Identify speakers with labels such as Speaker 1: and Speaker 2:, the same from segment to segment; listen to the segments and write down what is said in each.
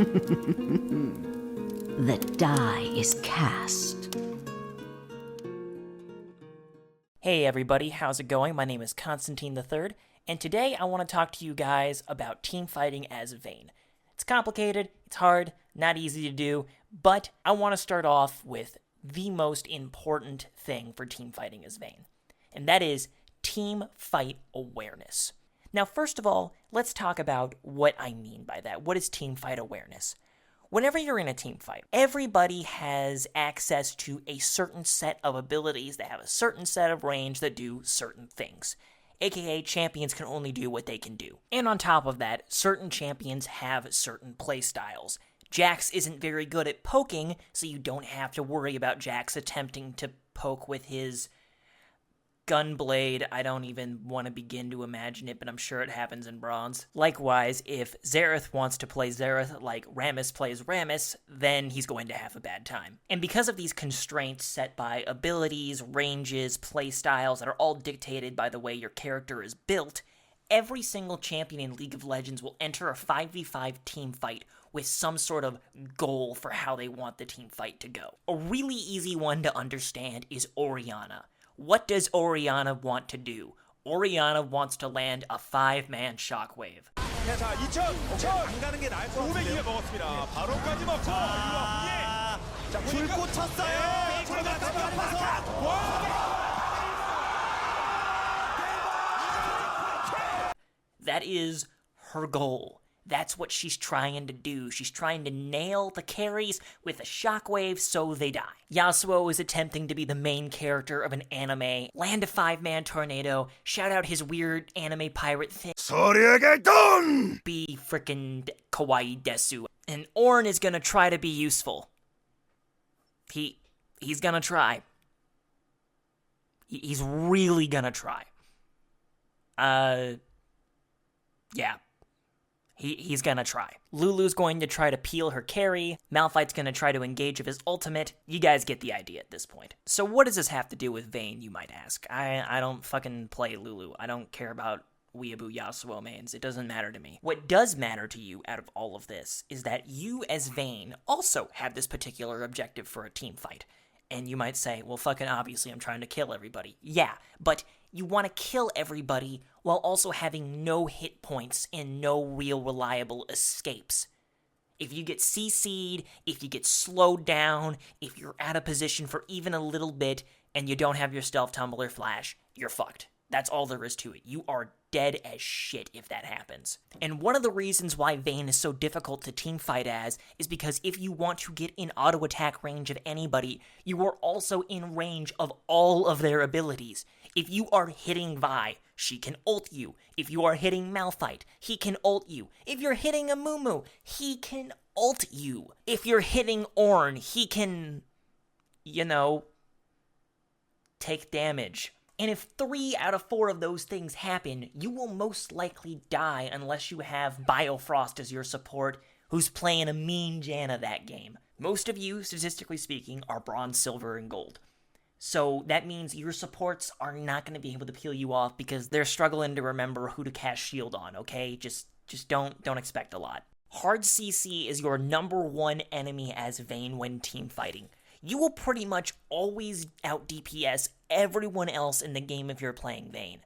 Speaker 1: The die is cast.
Speaker 2: Hey everybody, how's it going? My name is Constantine III, and today I want to talk to you guys about teamfighting as Vayne. It's complicated, it's hard, not easy to do, but I want to start off with the most important thing for teamfighting as Vayne, and that is team fight awareness. Now, first of all, let's talk about what I mean by that. What is team fight awareness? Whenever you're in a team fight, everybody has access to a certain set of abilities that have a certain set of range that do certain things. AKA, champions can only do what they can do. And on top of that, certain champions have certain playstyles. Jax isn't very good at poking, so you don't have to worry about Jax attempting to poke with his gunblade. I don't even want to begin to imagine it, but I'm sure it happens in bronze. Likewise, if Xerath wants to play Xerath like Rammus plays Rammus, then he's going to have a bad time. And because of these constraints set by abilities, ranges, playstyles that are all dictated by the way your character is built, every single champion in League of Legends will enter a 5v5 team fight with some sort of goal for how they want the team fight to go. A really easy one to understand is Oriana. What does Oriana want to do? Oriana wants to land a 5-man shockwave.
Speaker 3: 자, 2천 안 가는 게 나을 것 같은데요. 500개 먹었습니다. 바로까지 먹고 자, 불꽃 쳤어요. 들어갔다가
Speaker 2: That is her goal. That's what she's trying to do. She's trying to nail the carries with a shockwave so they die. Yasuo is attempting to be the main character of an anime, land a 5-man tornado, shout out his weird anime pirate thing, be frickin' kawaii desu. And Ornn is gonna try to be useful. He's gonna try. He's really gonna try. Yeah. He's gonna try. Lulu's going to try to peel her carry. Malphite's gonna try to engage with his ultimate. You guys get the idea at this point. So what does this have to do with Vayne, you might ask? I don't fucking play Lulu. I don't care about Weeaboo Yasuo mains. It doesn't matter to me. What does matter to you out of all of this is that you as Vayne also have this particular objective for a team fight. And you might say, well, fucking obviously I'm trying to kill everybody. Yeah, but you want to kill everybody while also having no hit points and no real reliable escapes. If you get CC'd, if you get slowed down, if you're out of position for even a little bit, and you don't have your stealth tumbler flash, you're fucked. That's all there is to it. You are dead as shit if that happens. And one of the reasons why Vayne is so difficult to teamfight as is because if you want to get in auto attack range of anybody, you are also in range of all of their abilities. If you are hitting Vi, she can ult you. If you are hitting Malphite, he can ult you. If you're hitting Amumu, he can ult you. If you're hitting Ornn, he can, take damage. And if 3 out of 4 of those things happen, you will most likely die unless you have Biofrost as your support, who's playing a mean Janna that game. Most of you, statistically speaking, are bronze, silver, and gold. So that means your supports are not going to be able to peel you off because they're struggling to remember who to cast shield on, okay? Just don't expect a lot. Hard CC is your number one enemy as Vayne when team fighting. You will pretty much always out DPS everyone else in the game if you're playing Vayne,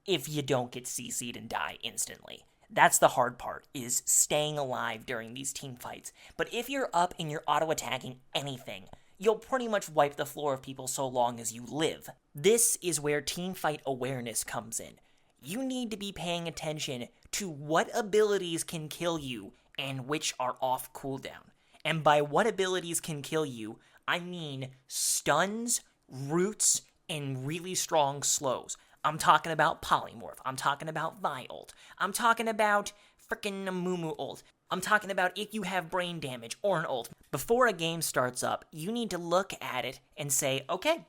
Speaker 2: if you don't get CC'd and die instantly. That's the hard part, is staying alive during these team fights. But if you're up and you're auto-attacking anything, you'll pretty much wipe the floor of people so long as you live. This is where teamfight awareness comes in. You need to be paying attention to what abilities can kill you and which are off cooldown. And by what abilities can kill you, I mean stuns, roots, and really strong slows. I'm talking about Polymorph. I'm talking about Vi ult. I'm talking about frickin' Amumu ult. I'm talking about if you have brain damage or an ult. Before a game starts up, you need to look at it and say, okay,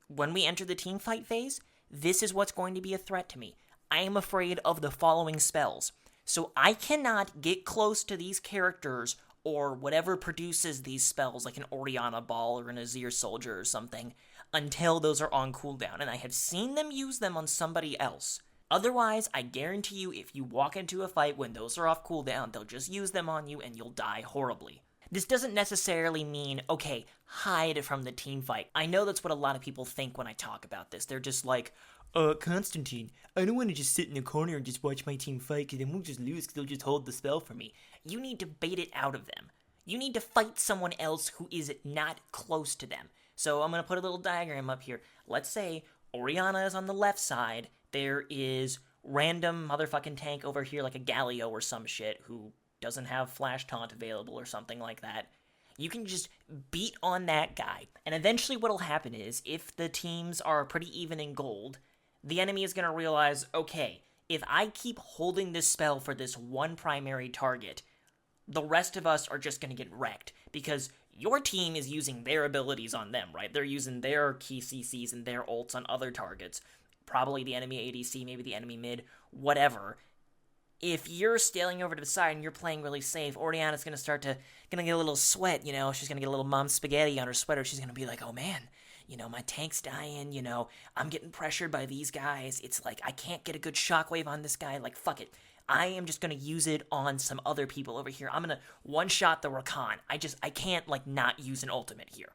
Speaker 2: when we enter the team fight phase, this is what's going to be a threat to me. I am afraid of the following spells. So I cannot get close to these characters or whatever produces these spells, like an Oriana ball or an Azir soldier or something, until those are on cooldown. And I have seen them use them on somebody else. Otherwise, I guarantee you if you walk into a fight when those are off cooldown, they'll just use them on you and you'll die horribly. This doesn't necessarily mean, okay, hide from the team fight. I know that's what a lot of people think when I talk about this. They're just like, Constantine, I don't want to just sit in a corner and just watch my team fight because then we'll just lose because they'll just hold the spell for me. You need to bait it out of them. You need to fight someone else who is not close to them. So I'm going to put a little diagram up here. Let's say Oriana is on the left side. There is random motherfucking tank over here like a Galio or some shit who doesn't have flash taunt available or something like that. You can just beat on that guy. And eventually what'll happen is, if the teams are pretty even in gold, the enemy is going to realize, okay, if I keep holding this spell for this one primary target, the rest of us are just going to get wrecked, because your team is using their abilities on them, right? They're using their key CCs and their ults on other targets. Probably the enemy ADC, maybe the enemy mid, whatever. If you're stealing over to the side and you're playing really safe, Oriana's gonna get a little sweat, you know, she's gonna get a little mom spaghetti on her sweater, she's gonna be like, oh man, you know, my tank's dying, you know, I'm getting pressured by these guys, it's like, I can't get a good shockwave on this guy, like, fuck it, I am just gonna use it on some other people over here, I'm gonna one-shot the Rakan, I can't, like, not use an ultimate here.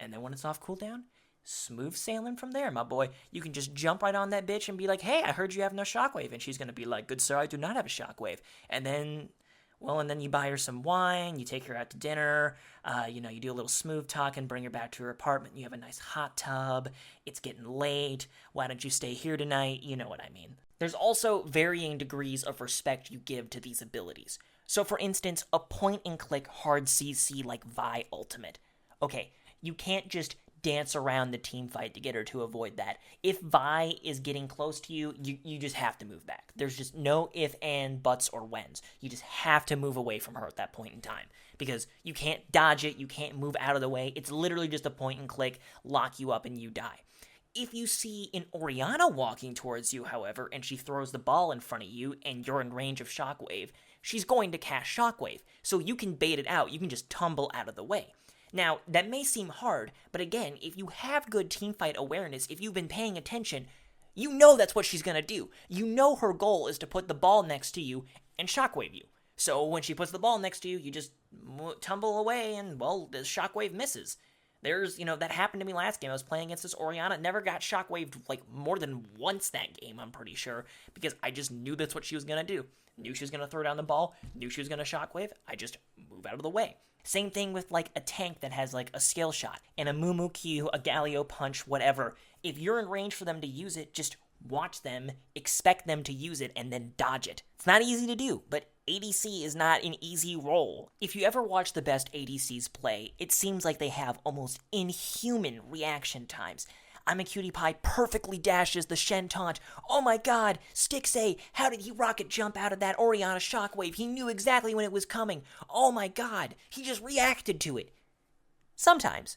Speaker 2: And then when it's off cooldown, smooth sailing from there, my boy. You can just jump right on that bitch and be like, hey, I heard you have no shockwave. And she's going to be like, good sir, I do not have a shockwave. And then you buy her some wine, you take her out to dinner, you do a little smooth talk and bring her back to her apartment. You have a nice hot tub. It's getting late. Why don't you stay here tonight? You know what I mean. There's also varying degrees of respect you give to these abilities. So for instance, a point-and-click hard CC like Vi ultimate. Okay, you can't just dance around the team fight to get her to avoid that. If Vi is getting close to you, you just have to move back. There's just no if, and, buts, or whens. You just have to move away from her at that point in time, because you can't dodge it, you can't move out of the way. It's literally just a point and click, lock you up, and you die. If you see an Oriana walking towards you, however, and she throws the ball in front of you, and you're in range of Shockwave, she's going to cast Shockwave, so you can bait it out, you can just tumble out of the way. Now, that may seem hard, but again, if you have good teamfight awareness, if you've been paying attention, you know that's what she's going to do. You know her goal is to put the ball next to you and shockwave you. So when she puts the ball next to you, you just tumble away and, well, the shockwave misses. That happened to me last game. I was playing against this Oriana, never got shockwaved like more than once that game, I'm pretty sure, because I just knew that's what she was going to do. Knew she was going to throw down the ball, knew she was going to shockwave, I just move out of the way. Same thing with, like, a tank that has, like, a skill shot, and a Moo Q, a Galio punch, whatever. If you're in range for them to use it, just watch them, expect them to use it, and then dodge it. It's not easy to do, but ADC is not an easy role. If you ever watch the best ADCs play, it seems like they have almost inhuman reaction times. I'm a Cutie Pie perfectly dashes the Shen taunt. Oh my god, Stixay, how did he rocket jump out of that Oriana shockwave? He knew exactly when it was coming. Oh my god, he just reacted to it. Sometimes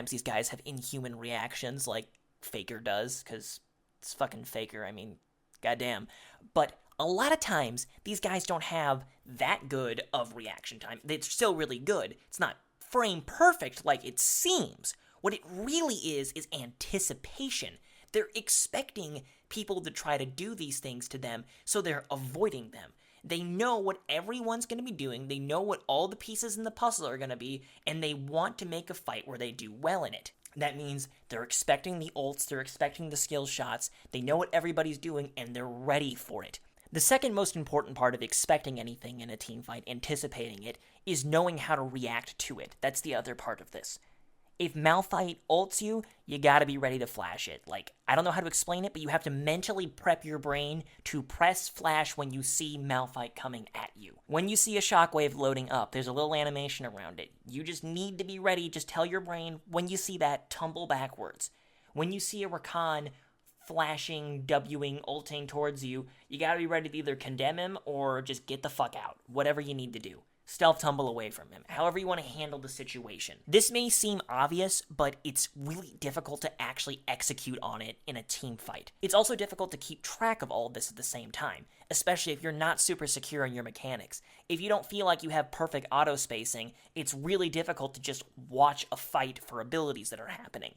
Speaker 2: these guys have inhuman reactions like Faker does, because it's fucking Faker, I mean, goddamn. But a lot of times, these guys don't have that good of reaction time. It's still really good. It's not frame perfect like it seems. What it really is anticipation. They're expecting people to try to do these things to them, so they're avoiding them. They know what everyone's going to be doing, they know what all the pieces in the puzzle are going to be, and they want to make a fight where they do well in it. That means they're expecting the ults, they're expecting the skill shots, they know what everybody's doing, and they're ready for it. The second most important part of expecting anything in a team fight, anticipating it, is knowing how to react to it. That's the other part of this. If Malphite ults you, you gotta be ready to flash it. Like, I don't know how to explain it, but you have to mentally prep your brain to press flash when you see Malphite coming at you. When you see a shockwave loading up, there's a little animation around it. You just need to be ready. Just tell your brain, when you see that, tumble backwards. When you see a Rakan flashing, Wing, ulting towards you, you gotta be ready to either condemn him or just get the fuck out. Whatever you need to do. Stealth tumble away from him, however you want to handle the situation. This may seem obvious, but it's really difficult to actually execute on it in a team fight. It's also difficult to keep track of all of this at the same time, especially if you're not super secure in your mechanics. If you don't feel like you have perfect auto spacing, it's really difficult to just watch a fight for abilities that are happening.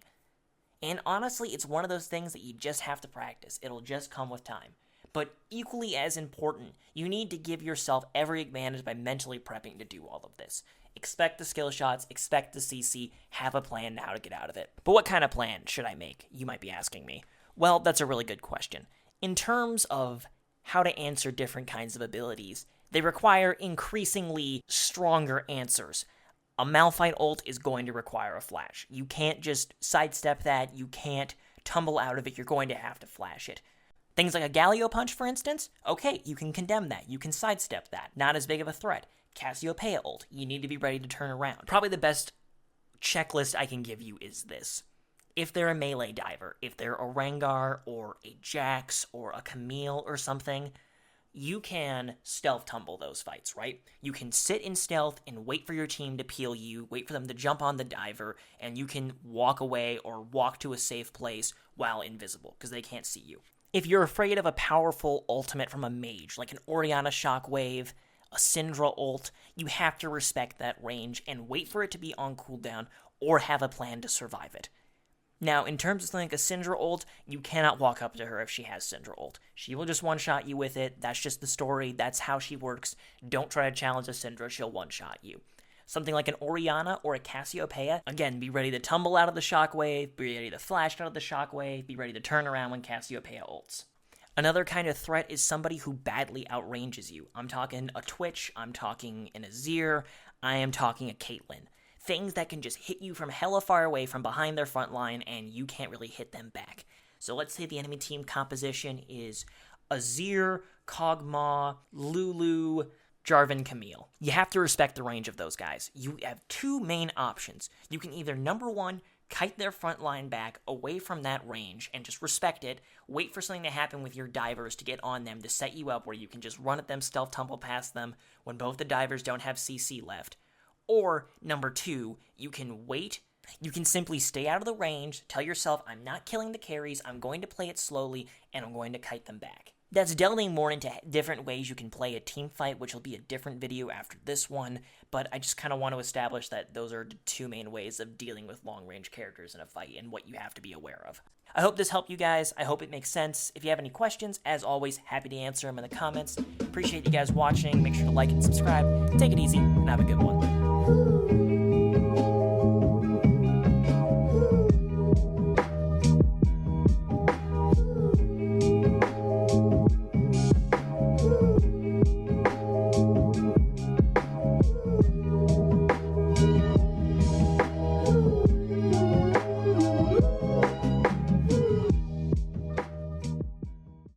Speaker 2: And honestly, it's one of those things that you just have to practice. It'll just come with time. But equally as important, you need to give yourself every advantage by mentally prepping to do all of this. Expect the skill shots, expect the CC, have a plan on how to get out of it. But what kind of plan should I make? You might be asking me. Well, that's a really good question. In terms of how to answer different kinds of abilities, they require increasingly stronger answers. A Malphite ult is going to require a flash. You can't just sidestep that, you can't tumble out of it, you're going to have to flash it. Things like a Galio punch, for instance, okay, you can condemn that, you can sidestep that, not as big of a threat. Cassiopeia ult, you need to be ready to turn around. Probably the best checklist I can give you is this. If they're a melee diver, if they're a Rengar or a Jax or a Camille or something, you can stealth tumble those fights, right? You can sit in stealth and wait for your team to peel you, wait for them to jump on the diver, and you can walk away or walk to a safe place while invisible, because they can't see you. If you're afraid of a powerful ultimate from a mage, like an Oriana shockwave, a Syndra ult, you have to respect that range and wait for it to be on cooldown or have a plan to survive it. Now, in terms of something like a Syndra ult, you cannot walk up to her if she has Syndra ult. She will just one-shot you with it. That's just the story. That's how she works. Don't try to challenge a Syndra. She'll one-shot you. Something like an Oriana or a Cassiopeia, again, be ready to tumble out of the shockwave, be ready to flash out of the shockwave, be ready to turn around when Cassiopeia ults. Another kind of threat is somebody who badly outranges you. I'm talking a Twitch, I'm talking an Azir, I am talking a Caitlyn. Things that can just hit you from hella far away from behind their front line and you can't really hit them back. So let's say the enemy team composition is Azir, Kog'Maw, Lulu, Jarvan, Camille. You have to respect the range of those guys. You have two main options. You can either, number one, kite their front line back away from that range and just respect it, wait for something to happen with your divers to get on them to set you up where you can just run at them, stealth tumble past them when both the divers don't have CC left. Or, number two, you can wait, you can simply stay out of the range, tell yourself, I'm not killing the carries, I'm going to play it slowly, and I'm going to kite them back. That's delving more into different ways you can play a team fight, which will be a different video after this one, but I just kind of want to establish that those are the two main ways of dealing with long-range characters in a fight and what you have to be aware of. I hope this helped you guys. I hope it makes sense. If you have any questions, as always, happy to answer them in the comments. Appreciate you guys watching. Make sure to like and subscribe. Take it easy, and have a good one.